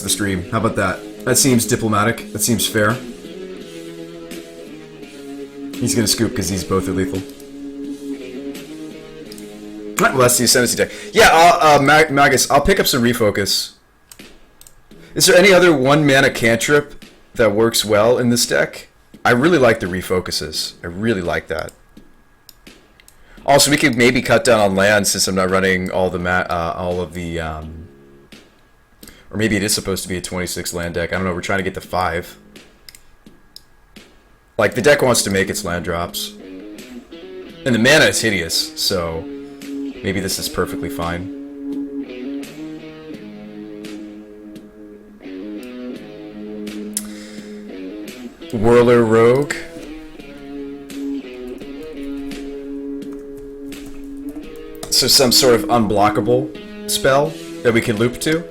the stream. How about that? That seems diplomatic. That seems fair. He's gonna scoop because these both are lethal. Well, that's the Ascendancy deck. Yeah, Magus, I'll pick up some Refocus. Is there any other 1-mana cantrip that works well in this deck? I really like the Refocuses. I really like that. Also, we could maybe cut down on land since I'm not running all of the or maybe it is supposed to be a 26 land deck. I don't know. We're trying to get to 5. Like, the deck wants to make its land drops. And the mana is hideous, so maybe this is perfectly fine. Whirler Rogue. So some sort of unblockable spell that we can loop to.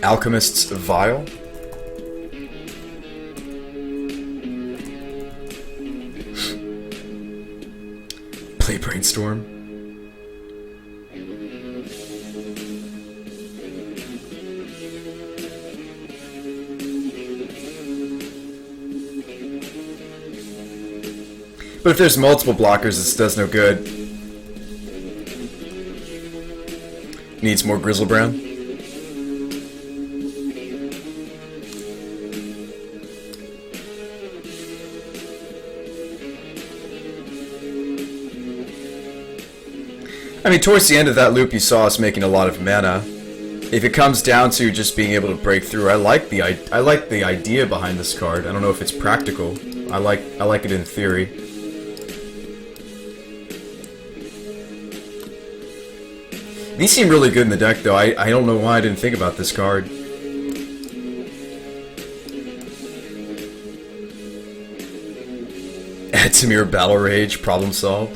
Alchemist's Vial. Play Brainstorm. But if there's multiple blockers, this does no good. Needs more Grizzlebrand. I mean, towards the end of that loop, you saw us making a lot of mana. If it comes down to just being able to break through, I like the idea behind this card. I don't know if it's practical. I like it in theory. These seem really good in the deck, though. I don't know why I didn't think about this card. Add Tamir Battle Rage, problem solved.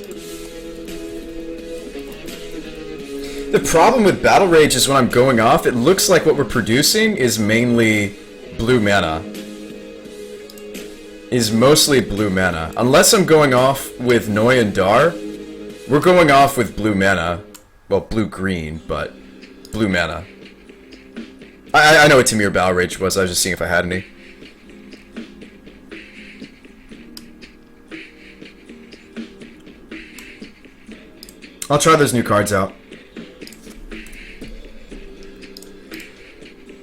The problem with Battle Rage is when I'm going off, it looks like what we're producing is mainly blue mana. Is mostly blue mana. Unless I'm going off with Noi and Dar, we're going off with blue mana. Well, blue-green, but blue mana. I know what Tamir Battle Rage was, I was just seeing if I had any. I'll try those new cards out.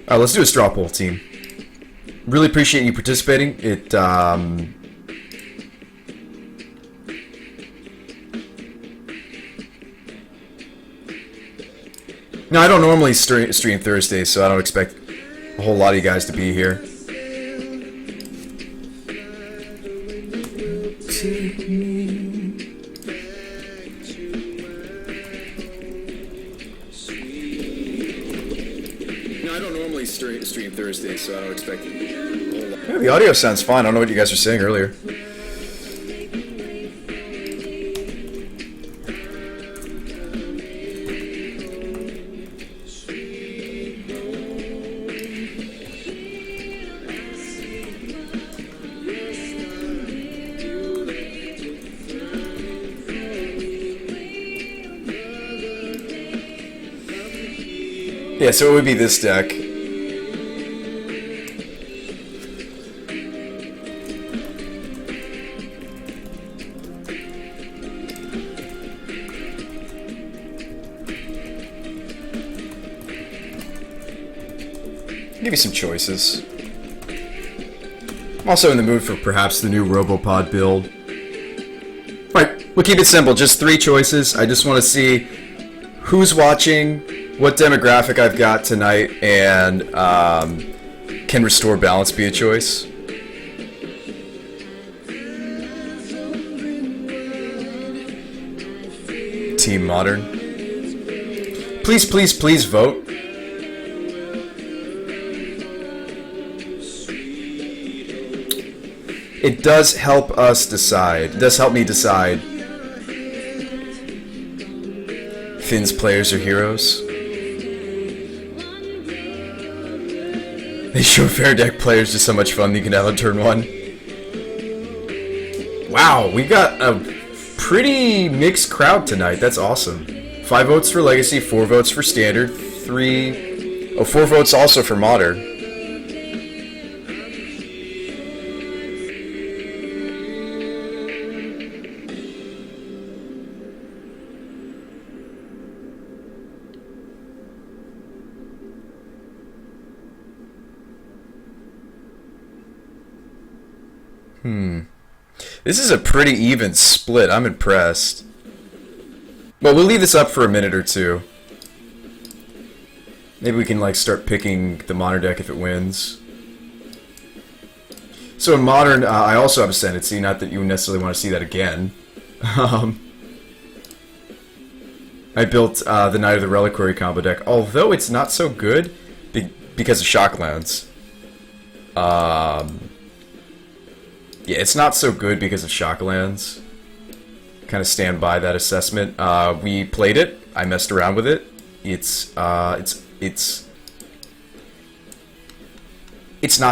Let's do a straw poll, team. Really appreciate you participating. No, I don't normally stream Thursdays, so I don't expect a whole lot of you guys to be here. No, I don't normally stream Thursdays, so I don't expect a whole lot. Yeah, the audio sounds fine. I don't know what you guys were saying earlier. Yeah, so it would be this deck. Give you some choices. I'm also in the mood for perhaps the new Robopod build. Alright, we'll keep it simple. Just 3 choices. I just want to see who's watching, what demographic I've got tonight, and can Restore Balance be a choice? Team Modern. Please, please, please vote. It does help us decide. It does help me decide. Finn's players are heroes. They show fair deck players just so much fun you can have on turn 1. Wow, we got a pretty mixed crowd tonight. That's awesome. 5 votes for Legacy, 4 votes for Standard, 4 votes also for Modern. This is a pretty even split. I'm impressed. Well, we'll leave this up for a minute or two. Maybe we can like start picking the Modern deck if it wins. So in Modern, I also have Ascendancy. Not that you necessarily want to see that again. I built the Knight of the Reliquary combo deck, although it's not so good because of Shocklands. Yeah, it's not so good because of Shocklands. Kind of stand by that assessment. We played it. I messed around with it. It's not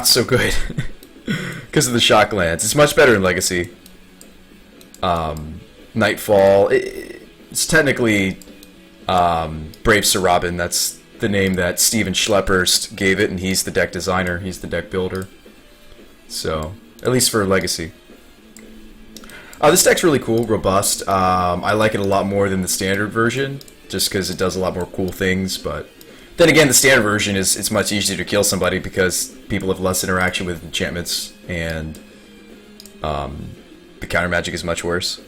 so good because of the Shocklands. It's much better in Legacy. Nightfall. It's technically Brave Sir Robin. That's the name that Steven Schlepperst gave it, and he's the deck designer. He's the deck builder. So, at least for Legacy. This deck's really cool, robust. I like it a lot more than the standard version, just because it does a lot more cool things, but then again, the standard version it's much easier to kill somebody because people have less interaction with enchantments, and the counter magic is much worse.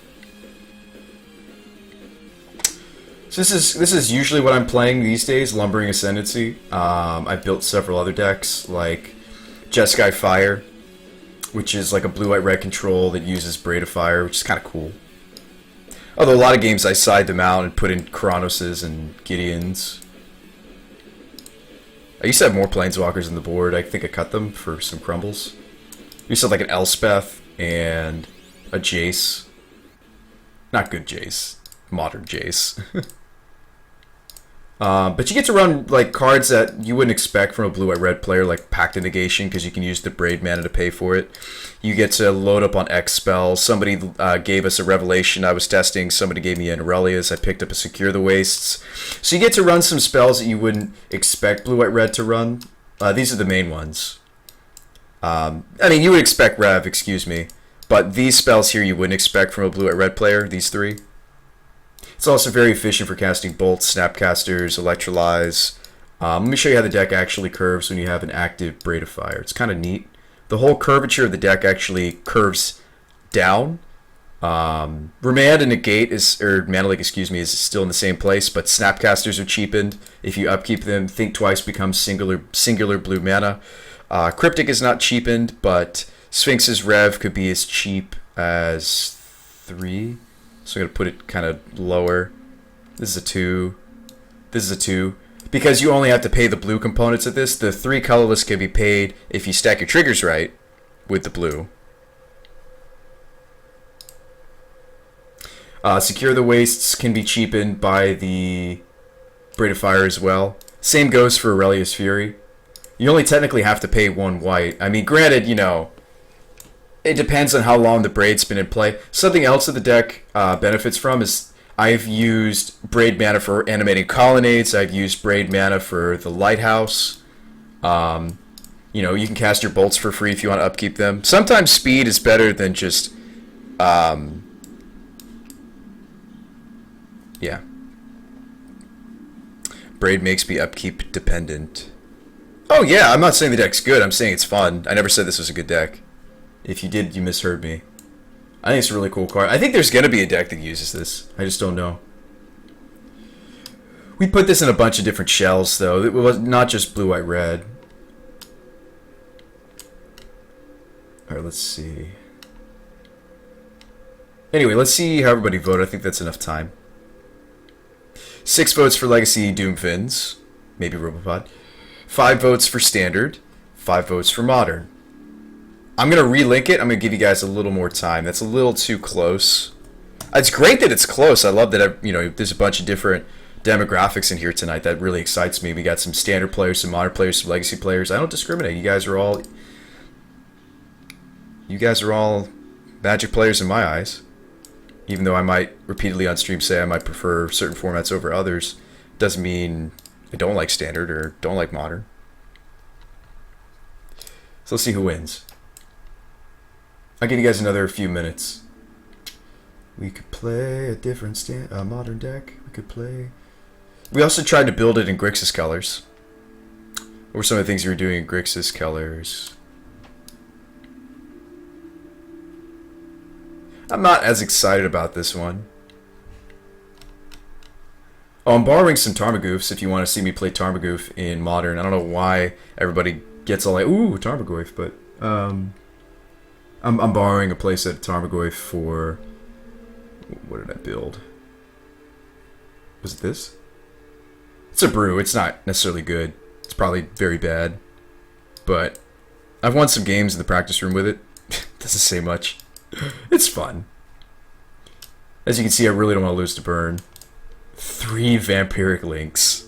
So this is usually what I'm playing these days, Lumbering Ascendancy. I've built several other decks, like Jeskai Fire, which is like a blue-white-red control that uses Braid of Fire, which is kind of cool. Although a lot of games I side them out and put in Chronoses and Gideons. I used to have more Planeswalkers on the board. I think I cut them for some crumbles. I used to have like an Elspeth and a Jace. Not good Jace. Modern Jace. But you get to run like cards that you wouldn't expect from a blue-white-red player, like Pact of Negation, because you can use the Braid mana to pay for it. You get to load up on X spells. Somebody gave us a Revelation I was testing. Somebody gave me an Aurelius. I picked up a Secure the Wastes. So you get to run some spells that you wouldn't expect blue-white-red to run. These are the main ones. I mean, you would expect Rev, excuse me. But these spells here you wouldn't expect from a blue-white-red player, these three. It's also very efficient for casting bolts, snapcasters, electrolyze. Let me show you how the deck actually curves when you have an active Braid of Fire. It's kind of neat. The whole curvature of the deck actually curves down. Remand and Negate Mana Leak, excuse me, is still in the same place, but snapcasters are cheapened. If you upkeep them, Think Twice becomes singular blue mana. Cryptic is not cheapened, but Sphinx's Rev could be as cheap as 3. So I'm going to put it kind of lower. This is a 2. This is a 2. Because you only have to pay the blue components of this. The 3 colorless can be paid if you stack your triggers right with the blue. Secure the Wastes can be cheapened by the Braid of Fire as well. Same goes for Aurelius Fury. You only technically have to pay 1 white. I mean, granted, you know, it depends on how long the Braid's been in play. Something else that the deck benefits from is I've used Braid mana for animating colonnades. I've used Braid mana for the Lighthouse. You know, you can cast your bolts for free if you want to upkeep them. Sometimes speed is better than just... yeah. Braid makes me upkeep dependent. Oh yeah, I'm not saying the deck's good. I'm saying it's fun. I never said this was a good deck. If you did, you misheard me. I think it's a really cool card. I think there's going to be a deck that uses this. I just don't know. We put this in a bunch of different shells, though. It was not just blue, white, red. Alright, let's see. Anyway, let's see how everybody voted. I think that's enough time. 6 votes for Legacy Doomfins. Maybe Robopod. 5 votes for Standard. 5 votes for Modern. I'm going to relink it. I'm going to give you guys a little more time. That's a little too close. It's great that it's close. I love that, you know, there's a bunch of different demographics in here tonight. That really excites me. We got some Standard players, some Modern players, some Legacy players. I don't discriminate. You guys are all Magic players in my eyes. Even though I might repeatedly on stream say I might prefer certain formats over others, doesn't mean I don't like Standard or don't like Modern. So let's see who wins. I'll give you guys another few minutes. We could play a different Modern deck. We could play... We also tried to build it in Grixis colors. What were some of the things you were doing in Grixis colors? I'm not as excited about this one. Oh, I'm borrowing some Tarmogoyfs if you want to see me play Tarmogoyf in Modern. I don't know why everybody gets all like, ooh, Tarmogoyf, but I'm borrowing a playset of Tarmogoyf for... What did I build? Was it this? It's a brew. It's not necessarily good. It's probably very bad. But I've won some games in the practice room with it. Doesn't say much. It's fun. As you can see, I really don't want to lose to burn. 3 Vampiric Links.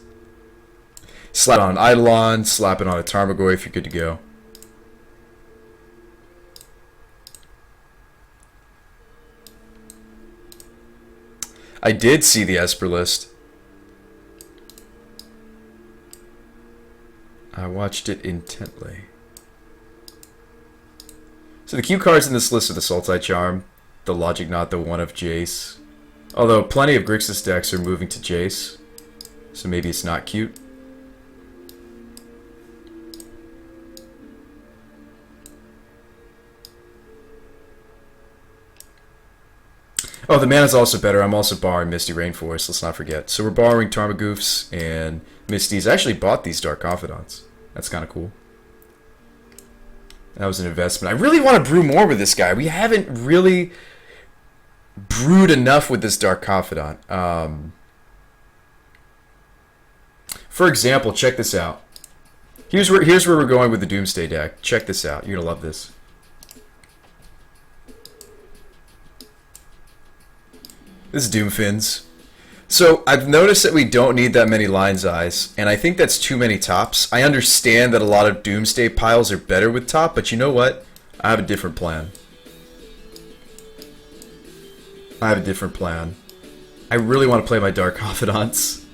Slap on an Eidolon, slap it on a Tarmogoyf, you're good to go. I did see the Esper list. I watched it intently. So the cue cards in this list are the Sultai Charm, the Logic Knot, the one of Jace. Although plenty of Grixis decks are moving to Jace, so maybe it's not cute. Oh, the mana's also better. I'm also borrowing Misty Rainforest, let's not forget. So we're borrowing Tarmogoyfs and Misties. I actually bought these Dark Confidants. That's kind of cool. That was an investment. I really want to brew more with this guy. We haven't really brewed enough with this Dark Confidant. For example, check this out. Here's where we're going with the Doomsday deck. Check this out. You're going to love this. This is Doomfins. So I've noticed that we don't need that many Lion's Eyes, and I think that's too many tops. I understand that a lot of Doomsday piles are better with top, but you know what? I have a different plan. I really want to play my Dark Confidants.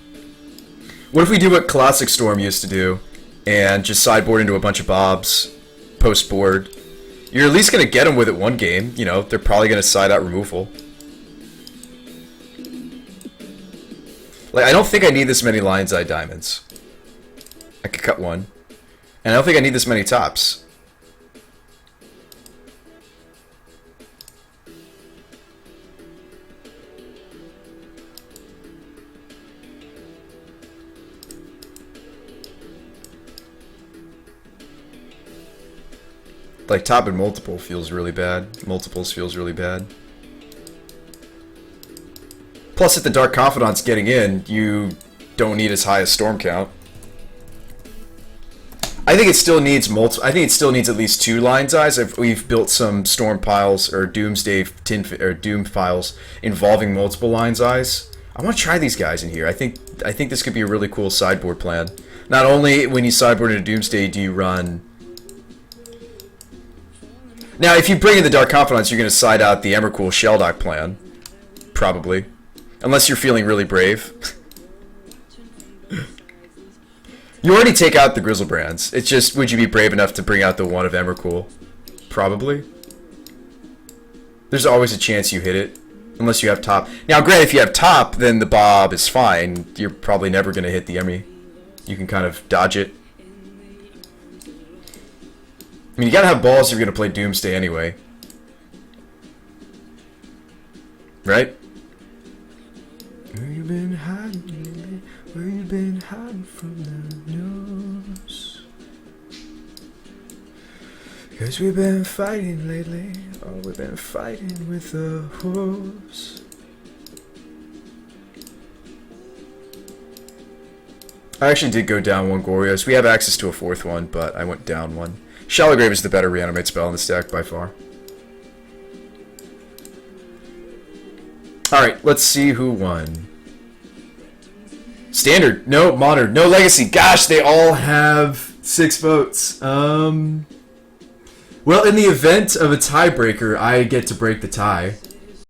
What if we do what Classic Storm used to do, and just sideboard into a bunch of Bobs, post board? You're at least going to get them with it one game. You know, they're probably going to side out removal. Like, I don't think I need this many Lion's Eye Diamonds. I could cut one. And I don't think I need this many tops. Like, top and multiple feels really bad. Multiples feels really bad. Plus, if the Dark Confidant's getting in, you don't need as high a storm count. I think it still needs I think it still needs at least 2 Lion's Eyes. We've built some storm piles or Doomsday Doom files involving multiple Lion's Eyes. I want to try these guys in here. I think this could be a really cool sideboard plan. Not only when you sideboard into Doomsday do you run. Now, if you bring in the Dark Confidants, you're going to side out the Emrakul Shelldock plan, probably. Unless you're feeling really brave. You already take out the Grizzlebrands. It's just, would you be brave enough to bring out the one of Emrakul? Probably. There's always a chance you hit it. Unless you have top. Now, granted, if you have top, then the Bob is fine. You're probably never going to hit the Emmy. You can kind of dodge it. I mean, you gotta have balls if you're going to play Doomsday anyway. Right? Where you been hiding lately? Where you been hiding from the news? 'Cause we've been fighting lately. Oh, we've been fighting with the wolves. I actually did go down 1 Gorios. We have access to a 4th one, but I went down 1. Shallow Grave is the better reanimate spell in this deck by far. Alright, let's see who won. Standard. No, Modern. No Legacy. Gosh, they all have 6 votes. Let's Well, in the event of a tiebreaker, I get to break the tie.